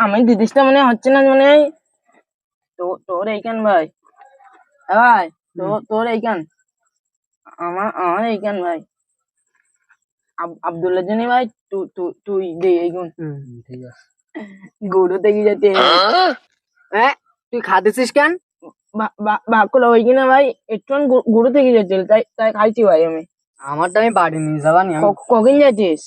আমি দিদিসটা মনে হচ্ছে না মানে তোর এইখান ভাই। ভাই তোর এইখান, আমার এইখান ভাই। আব্দুল্লাহ জানি ভাই, তুই দে এইগুন। ঠিক আছে। গরু থেকে যেতে তুই খাদিছিস কেন? ভাগ করে ওই কিনা ভাই, একটু গরু থেকে যাচ্ছিল, তাই তাই খাইছি ভাই আমি। আমারটা আমি বাড়ি নিয়ে যাবানি। কখন যাচ্ছিস?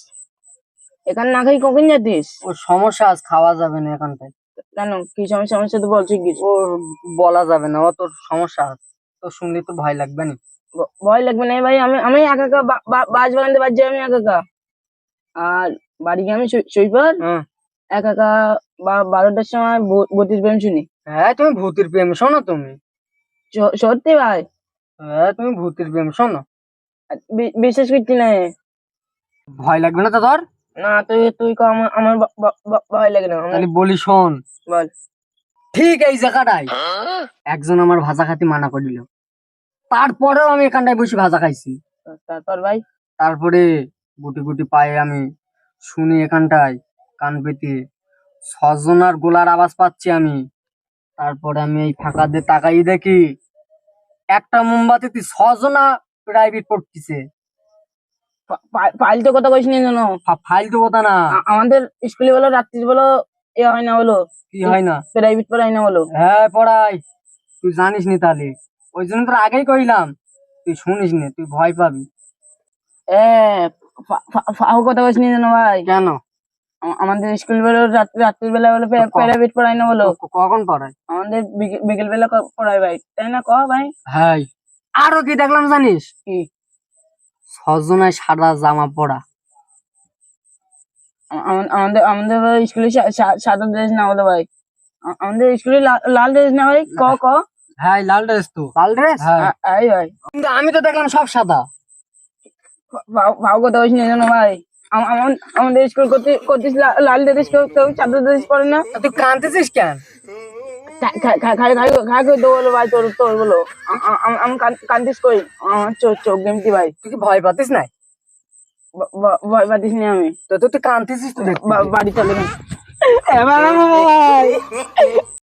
এখানে না খাই কখন যাচ্ছিস? ওর সমস্যা আজ খাওয়া যাবে না এখানটায়। কেন, কি সমস্যা? সমস্যা তো বলছি কিছু। ও বলা যাবে না, ও তোর সমস্যা আছে। তো শুনলে তো ভয় লাগবে না। ভয় লাগবে না ভাই, আমি আমি একা একা বাজ বাগানতে বাজ যাই, আমি একা একা। আর বাড়ি গিয়ে আমি শুইবার একা একা 12টার সময় বত্রিশ প্রেম শুনি। হ্যাঁ তুমি ভূতের প্রেম শোনো তুমি। সত্যি ভাই? হ্যাঁ তুমি ভূতের প্রেম শোনো। বিশ্বাস করছি না। ভয় লাগবে না তো তোর? না, তুই তুই কম, আমার ভয় লাগে না। তাহলে বলি শোন। বল। ঠিক এই জায়গাটায় একজন আমার ভাজা খাতি মানা করিল, তারপরেও আমি এখানটায় বসে ভাজা খাইছি। তারপর ভাই? তারপরে গুটি গুটি পায়ে আমি শুনি এখানটায় কান পেতে ছজনার গোলার আওয়াজ পাচ্ছি আমি। তারপরে আমি এই ফাঁকা দিয়ে তাকাই দেখি একটা মোমবাতিতে ছজনা প্রাইভেট পড়তেছে। ফাইল তো কথা কইস নি জানো? ফাইল তো কথা না। আমাদের স্কুলে বলো, রাত্রি বলো, এ হয় না বলো। কি হয় না? প্রাইভেট পড়াই না বলো। হ্যাঁ পড়াই। তুই জানিস নি তাহলে? ওই জন্য তোর আগেই কইলাম, তুই শুনিস নি, তুই ভয় পাবি। এ ফাও কথা কইস নি জানো ভাই? কেন? আমাদের স্কুল বেলা রাত্রির বেলা বলে প্রাইভেট পড়াই না বলো। কখন পড়ায়? আমাদের বিকেল বেলা পড়াই ভাই, তাই না? ক ভাই। হ্যাঁ। আরো কি দেখলাম জানিস? কি? ছজনায় সাদা জামা পরা। আমাদের আমাদের স্কুলে সাদা ড্রেস না বলো ভাই, আমাদের স্কুলে লাল ড্রেস না ভাই। ক ক। হ্যাঁ লাল ড্রেস তো। লাল ড্রেস? হ্যাঁ ভাই। কিন্তু আমি তো দেখলাম সব সাদা। ভাও কথা কইস নি জানো ভাই? আমাদের স্কুল করতিস লাল ড্রেস, কেউ কেউ সাদা ড্রেস পরে না। তুই কাঁদতেছিস কেন? খাই তো বলো ভাই, তোর তোর বলো। আমি কান্দিস কই? আমার চোখ গেমতি ভাই। তুই কি ভয় পাতিস না? ভয় পাতিস নি আমি। তো তুই কাঁদতেছিস তো। বাড়ি চলে ভাই।